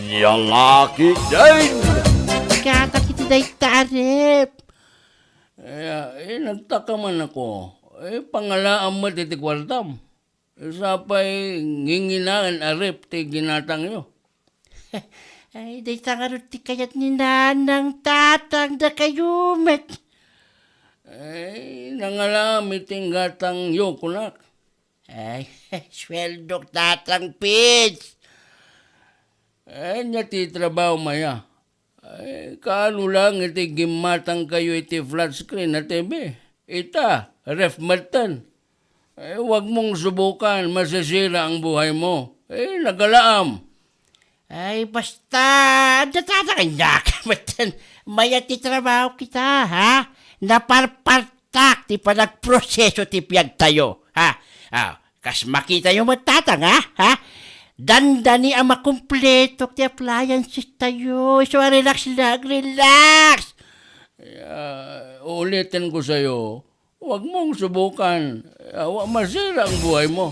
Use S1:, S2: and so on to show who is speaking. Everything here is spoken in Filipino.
S1: Yalaki din!
S2: Kata kita day tarip.
S3: Nagtaka man ako. Pangalaan mo ti kwartam. Isa pa'y nginginaan arip ti ginatang yo.
S2: Ay, day tangarot ti kayat ni nanang tatang da kayumet.
S3: Nangalami ting gatang yo kunak.
S2: Ay, sweldok tatang pits.
S3: Niya ti trabaho maya. Kaano lang iti gimatang kayo iti flat screen na TV. Ita, ref matan. Huwag mong subukan, masasira ang buhay mo. Nagalaam.
S2: Ay, basta, datatang matan. Maya ti trabaho kita, ha? Naparpartak ti panagproseso ti piyag tayo, ha? Kas makita yung matatang, ha? Dandani ang makumpleto ti appliances tayo. So, relax lang, relax.
S3: Ulitin ko sa'yo, huwag mong subukan. Masira ang buhay mo.